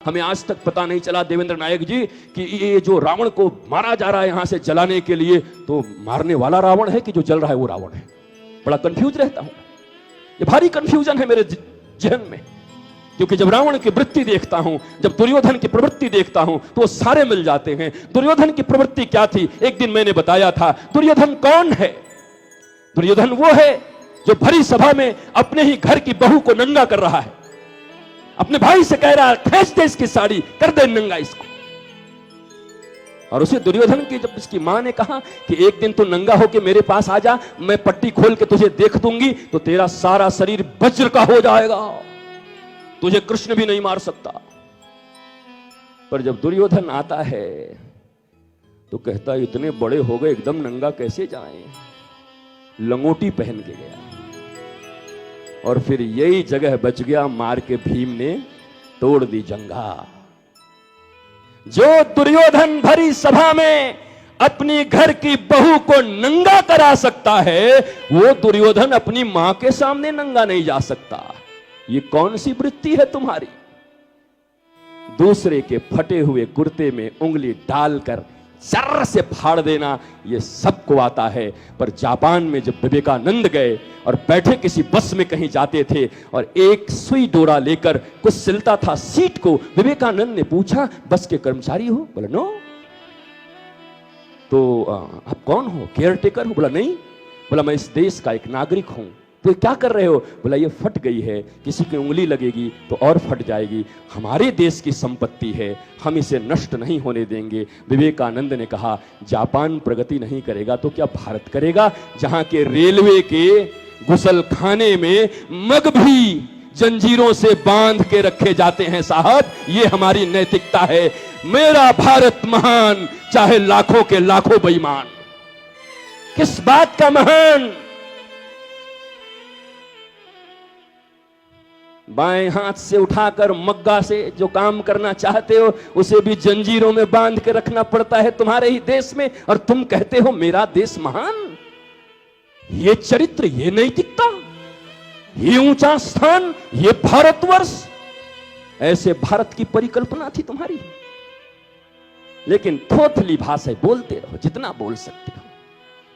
हमें आज तक पता नहीं चला देवेंद्र नायक जी कि ये जो रावण को मारा जा रहा है यहां से जलाने के लिए, तो मारने वाला रावण है कि जो जल रहा है वो रावण है। बड़ा कंफ्यूज रहता हूं, ये भारी कंफ्यूजन है मेरे जहन में, क्योंकि जब रावण की वृत्ति देखता हूं, जब दुर्योधन की प्रवृत्ति देखता हूं, तो वो सारे मिल जाते हैं। दुर्योधन की प्रवृत्ति क्या थी? एक दिन मैंने बताया था। दुर्योधन कौन है? दुर्योधन वो है जो भरी सभा में अपने ही घर की बहू को नंगा कर रहा है, अपने भाई से कह रहा है खींच दे इसकी साड़ी, कर दे नंगा इसको। और उसे दुर्योधन की जब इसकी मां ने कहा कि एक दिन तू नंगा होके मेरे पास आ जा, मैं पट्टी खोल के तुझे देख दूंगी तो तेरा सारा शरीर वज्र का हो जाएगा, तुझे कृष्ण भी नहीं मार सकता। पर जब दुर्योधन आता है तो कहता है इतने बड़े हो गए एकदम नंगा कैसे जाएं? लंगोटी पहन के गया, और फिर यही जगह बच गया, मार के भीम ने तोड़ दी जंघा। जो दुर्योधन भरी सभा में अपनी घर की बहू को नंगा करा सकता है, वो दुर्योधन अपनी मां के सामने नंगा नहीं जा सकता। ये कौन सी वृत्ति है तुम्हारी? दूसरे के फटे हुए कुर्ते में उंगली डालकर जर्र से फाड़ देना, ये सबको आता है। पर जापान में जब विवेकानंद गए और बैठे किसी बस में कहीं जाते थे और एक सुई डोरा लेकर कुछ सिलता था सीट को, विवेकानंद ने पूछा बस के कर्मचारी हो? बोला नो। तो आप कौन हो? केयर टेकर हो? बोला नहीं। बोला मैं इस देश का एक नागरिक हूं। तो क्या कर रहे हो? बोला ये फट गई है, किसी की उंगली लगेगी तो और फट जाएगी, हमारे देश की संपत्ति है, हम इसे नष्ट नहीं होने देंगे। विवेकानंद ने कहा जापान प्रगति नहीं करेगा तो क्या भारत करेगा, जहां के रेलवे के गुसलखाने में मग भी जंजीरों से बांध के रखे जाते हैं। साहब ये हमारी नैतिकता है। मेरा भारत महान, चाहे लाखों के लाखों बेईमान। किस बात का महान? बाएं हाथ से उठाकर मग्गा से जो काम करना चाहते हो उसे भी जंजीरों में बांध के रखना पड़ता है तुम्हारे ही देश में, और तुम कहते हो मेरा देश महान। ये चरित्र, ये नैतिकता, ये ऊंचा स्थान, ये भारतवर्ष, ऐसे भारत की परिकल्पना थी तुम्हारी। लेकिन थोथली भाषा बोलते रहो जितना बोल सकते हो।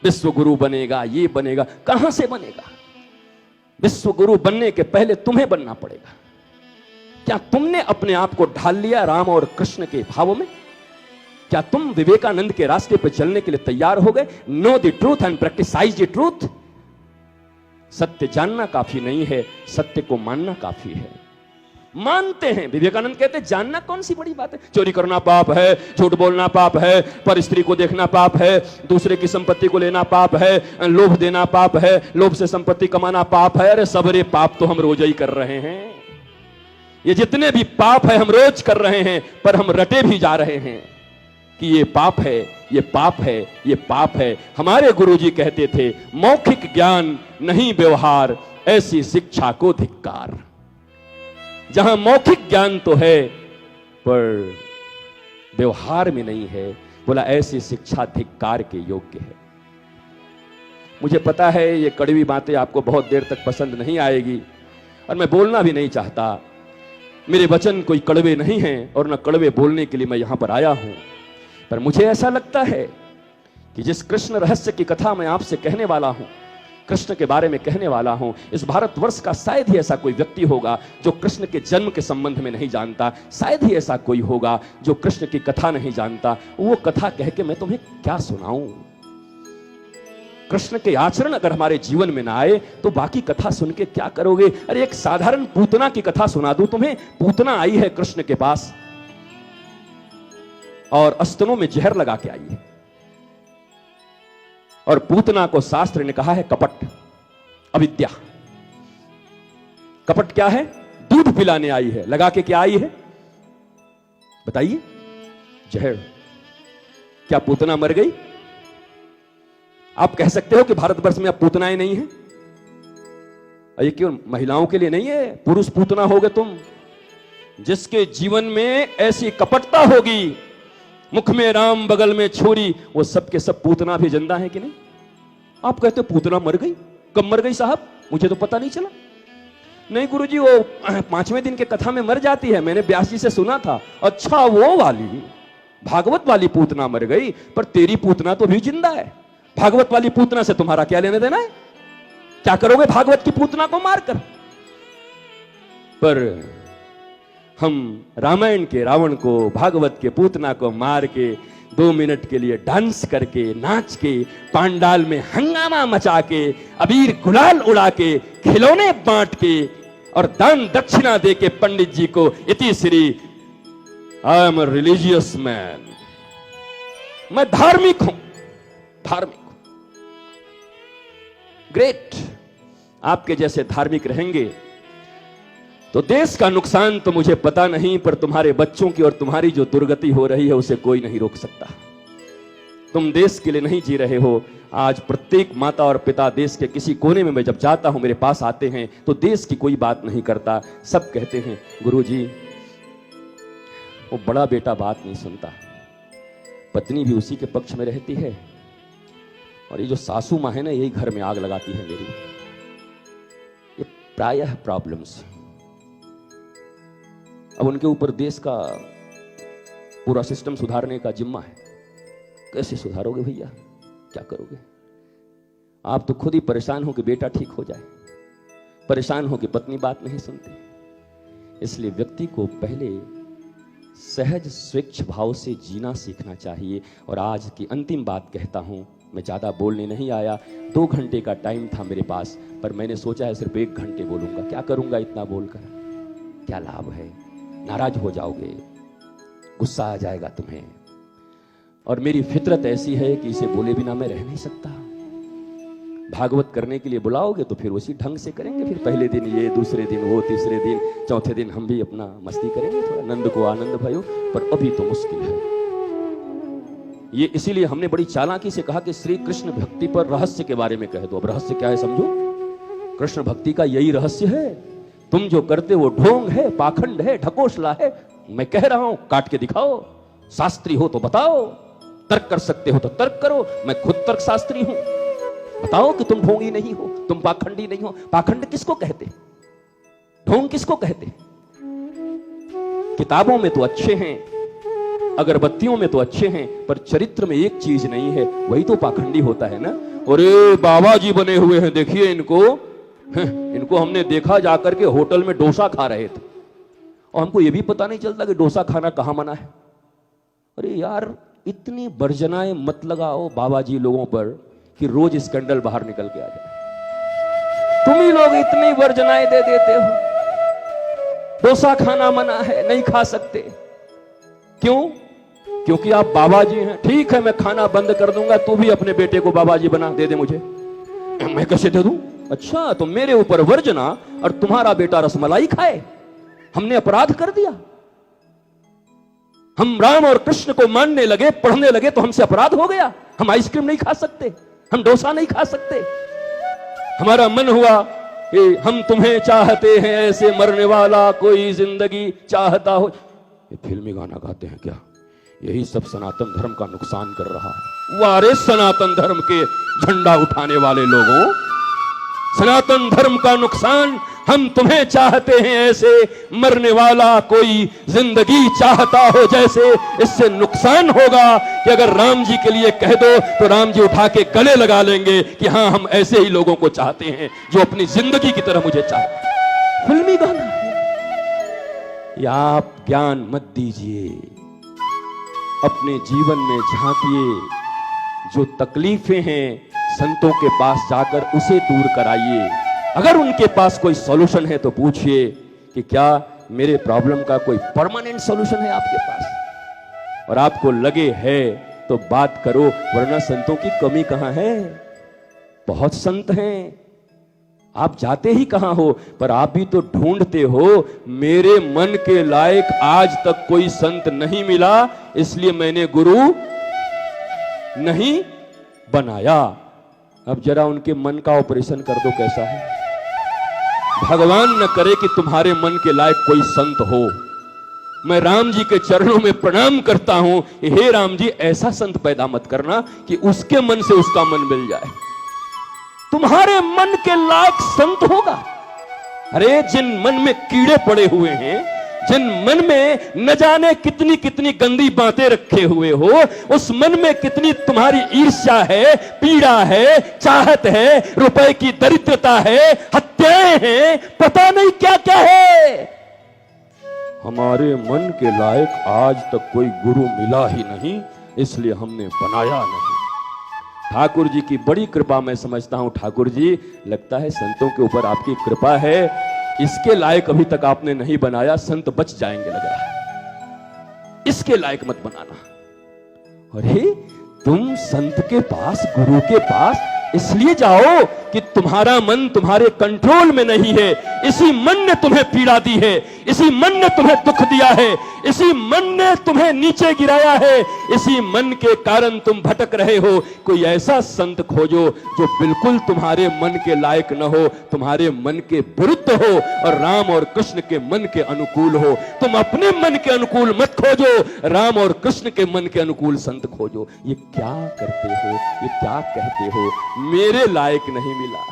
विश्व गुरु बनेगा, ये बनेगा, कहां से बनेगा? विश्व गुरु बनने के पहले तुम्हें बनना पड़ेगा। क्या तुमने अपने आप को ढाल लिया राम और कृष्ण के भावों में? क्या तुम विवेकानंद के रास्ते पर चलने के लिए तैयार हो गए? Know the truth and practise the truth. सत्य जानना काफी नहीं है, सत्य को मानना काफी है। मानते हैं, विवेकानंद कहते हैं जानना कौन सी बड़ी बात है? चोरी करना पाप है, झूठ बोलना पाप है, पर स्त्री को देखना पाप है, दूसरे की संपत्ति को लेना पाप है, लोभ देना पाप है, लोभ से संपत्ति कमाना पाप है। अरे सबरे पाप तो हम रोज ही कर रहे हैं। ये जितने भी पाप है हम रोज कर रहे हैं, पर हम रटे भी जा रहे हैं कि ये पाप है, ये पाप है, ये पाप है। हमारे गुरुजी कहते थे मौखिक ज्ञान नहीं व्यवहार, ऐसी शिक्षा को धिक्कार। जहां मौखिक ज्ञान तो है पर व्यवहार में नहीं है, बोला ऐसी शिक्षा धिक्कार के योग्य है। मुझे पता है ये कड़वी बातें आपको बहुत देर तक पसंद नहीं आएगी और मैं बोलना भी नहीं चाहता। मेरे वचन कोई कड़वे नहीं हैं और न कड़वे बोलने के लिए मैं यहां पर आया हूं, पर मुझे ऐसा लगता है कि जिस कृष्ण रहस्य की कथा मैं आपसे कहने वाला हूं, कृष्ण के बारे में कहने वाला हूं, इस भारतवर्ष का शायद ही ऐसा कोई व्यक्ति होगा जो कृष्ण के जन्म के संबंध में नहीं जानता। शायद ही ऐसा कोई होगा जो कृष्ण की कथा नहीं जानता। वो कथा कह के मैं तुम्हें क्या सुनाऊं? कृष्ण के आचरण अगर हमारे जीवन में ना आए तो बाकी कथा सुन के क्या करोगे? अरे एक साधारण पूतना की कथा सुना दूं तुम्हें। पूतना आई है कृष्ण के पास और स्तनों में जहर लगा के आई है, और पूतना को शास्त्र ने कहा है कपट, अविद्या। कपट क्या है? दूध पिलाने आई है, लगा के क्या आई है बताइए? जहर। क्या पूतना मर गई? आप कह सकते हो कि भारतवर्ष में अब पूतनाएं नहीं है? ये क्यों महिलाओं के लिए नहीं है? पुरुष पूतना होगे तुम। जिसके जीवन में ऐसी कपटता होगी, मुख में राम बगल में छोरी, वो सब के सब पूतना भी जिंदा है कि नहीं? आप कहते हो पूतना मर गई। कब मर गई साहब? मुझे तो पता नहीं चला। नहीं गुरुजी, वो 5वें दिन के कथा में मर जाती है, मैंने व्यास जी से सुना था। अच्छा, वो वाली भागवत वाली पूतना मर गई, पर तेरी पूतना तो भी जिंदा है। भागवत वाली पूतना से तुम्हारा क्या लेने देना है? क्या करोगे भागवत की पूतना को मारकर? पर हम रामायण के रावण को, भागवत के पूतना को मार के 2 मिनट के लिए डांस करके, नाच के, पांडाल में हंगामा मचा के, अबीर गुलाल उड़ा के, खिलौने बांट के और दान दक्षिणा दे के पंडित जी को इति Shri I am a religious man, मैं धार्मिक हूं, धार्मिक हूं। ग्रेट, आपके जैसे धार्मिक रहेंगे तो देश का नुकसान तो मुझे पता नहीं, पर तुम्हारे बच्चों की और तुम्हारी जो दुर्गति हो रही है उसे कोई नहीं रोक सकता। तुम देश के लिए नहीं जी रहे हो। आज प्रत्येक माता और पिता देश के किसी कोने में मैं जब जाता हूं, मेरे पास आते हैं तो देश की कोई बात नहीं करता। सब कहते हैं गुरुजी वो बड़ा बेटा बात नहीं सुनता, पत्नी भी उसी के पक्ष में रहती है, और ये जो सासू माँ है ना, यही घर में आग लगाती है मेरी। ये प्रायः प्रॉब्लम्स। अब उनके ऊपर देश का पूरा सिस्टम सुधारने का जिम्मा है। कैसे सुधारोगे भैया, क्या करोगे? आप तो खुद ही परेशान हो कि बेटा ठीक हो जाए, परेशान हो कि पत्नी बात नहीं सुनती। इसलिए व्यक्ति को पहले सहज स्वेच्छ भाव से जीना सीखना चाहिए। और आज की अंतिम बात कहता हूं, मैं ज्यादा बोलने नहीं आया, 2 घंटे का टाइम था मेरे पास, पर मैंने सोचा है सिर्फ 1 घंटे बोलूंगा। क्या करूंगा इतना बोलकर, क्या लाभ है? नाराज हो जाओगे, गुस्सा आ जाएगा तुम्हें, और मेरी फितरत ऐसी है कि इसे बोले बिना मैं रह नहीं सकता। भागवत करने के लिए बुलाओगे तो फिर उसी ढंग से करेंगे। फिर पहले दिन ये, दूसरे दिन वो, तीसरे दिन, चौथे दिन हम भी अपना मस्ती करेंगे, थोड़ा नंद को आनंद भयो। पर अभी तो मुश्किल है ये, इसीलिए हमने बड़ी चालाकी से कहा कि श्री कृष्ण भक्ति पर रहस्य के बारे में कह दो। अब रहस्य क्या है समझो, कृष्ण भक्ति का यही रहस्य है। तुम जो करते वो ढोंग है, पाखंड है, ढकोसला है। मैं कह रहा हूं, काट के दिखाओ। शास्त्री हो तो बताओ, तर्क कर सकते हो तो तर्क करो। मैं खुद तर्क शास्त्री हूं। बताओ कि तुम ढोंगी नहीं हो, तुम पाखंडी नहीं हो। पाखंड किसको कहते, ढोंग किसको कहते? किताबों में तो अच्छे हैं, अगरबत्तियों में तो अच्छे हैं, पर चरित्र में एक चीज नहीं है, वही तो पाखंडी होता है ना। अरे बाबा जी बने हुए हैं, देखिए इनको, इनको हमने देखा जाकर के होटल में डोसा खा रहे थे, और हमको यह भी पता नहीं चलता कि डोसा खाना कहां मना है। अरे यार, इतनी बर्जनाएं मत लगाओ बाबा जी लोगों पर कि रोज स्कैंडल बाहर निकल के आ जाए। तुम ही लोग इतनी वर्जनाएं दे देते हो। डोसा खाना मना है, नहीं खा सकते। क्यों? क्योंकि आप बाबा जी हैं। ठीक है, मैं खाना बंद कर दूंगा, तू भी अपने बेटे को बाबा जी बना दे मुझे। मैं कैसे दे दूं? अच्छा, तो मेरे ऊपर वर्जना और तुम्हारा बेटा रसमलाई खाए, हमने अपराध कर दिया। हम राम और कृष्ण को मानने लगे, पढ़ने लगे, तो हमसे अपराध हो गया। हम आइसक्रीम नहीं खा सकते, हम डोसा नहीं खा सकते। हमारा मन हुआ कि हम तुम्हें चाहते हैं ऐसे, मरने वाला कोई जिंदगी चाहता हो। ये फिल्मी गाना गाते हैं क्या? यही सब सनातन धर्म का नुकसान कर रहा है। वारे सनातन धर्म के झंडा उठाने वाले लोगों, सनातन धर्म का नुकसान, हम तुम्हें चाहते हैं ऐसे, मरने वाला कोई जिंदगी चाहता हो जैसे। इससे नुकसान होगा कि अगर राम जी के लिए कह दो तो राम जी उठा के गले लगा लेंगे कि हाँ, हम ऐसे ही लोगों को चाहते हैं जो अपनी जिंदगी की तरह मुझे चाहते हैं। फिल्मी गाना है। या आप ज्ञान मत दीजिए, अपने जीवन में झांकिए। जो तकलीफें हैं संतों के पास जाकर उसे दूर कराइए। अगर उनके पास कोई सॉल्यूशन है तो पूछिए कि क्या मेरे प्रॉब्लम का कोई परमानेंट सॉल्यूशन है आपके पास। और आपको लगे है तो बात करो, वरना संतों की कमी कहां है? बहुत संत हैं, आप जाते ही कहां हो, पर आप भी तो ढूंढते हो। मेरे मन के लायक आज तक कोई संत नहीं मिला, इसलिए मैंने गुरु नहीं बनाया। अब जरा उनके मन का ऑपरेशन कर दो, कैसा है? भगवान न करे कि तुम्हारे मन के लायक कोई संत हो। मैं राम जी के चरणों में प्रणाम करता हूं, हे राम जी, ऐसा संत पैदा मत करना कि उसके मन से उसका मन मिल जाए। तुम्हारे मन के लायक संत होगा, अरे जिन मन में कीड़े पड़े हुए हैं, जिन मन में न जाने कितनी कितनी गंदी बातें रखे हुए हो, उस मन में कितनी तुम्हारी ईर्ष्या है, पीड़ा है, चाहत है, रुपए की दरिद्रता है, हत्याएं हैं, पता नहीं क्या क्या है। हमारे मन के लायक आज तक कोई गुरु मिला ही नहीं, इसलिए हमने बनाया नहीं। ठाकुर जी की बड़ी कृपा मैं समझता हूं। ठाकुर जी, लगता है संतों के ऊपर आपकी कृपा है, इसके लायक अभी तक आपने नहीं बनाया, संत बच जाएंगे लग रहा है, इसके लायक मत बनाना। अरे तुम संत के पास, गुरु के पास इसलिए जाओ कि तुम्हारा मन तुम्हारे कंट्रोल में नहीं है। इसी मन ने तुम्हें पीड़ा दी है, इसी मन ने तुम्हें दुख दिया है, इसी मन ने तुम्हें नीचे गिराया है, इसी मन के कारण तुम भटक रहे हो। कोई ऐसा संत खोजो जो बिल्कुल तुम्हारे मन के लायक न हो, तुम्हारे मन के विरुद्ध हो और राम और कृष्ण के मन के अनुकूल हो। तुम अपने मन के अनुकूल मत खोजो, राम और कृष्ण के मन के अनुकूल संत खोजो। ये क्या करते हो, ये क्या कहते हो, मेरे लायक नहीं मिला।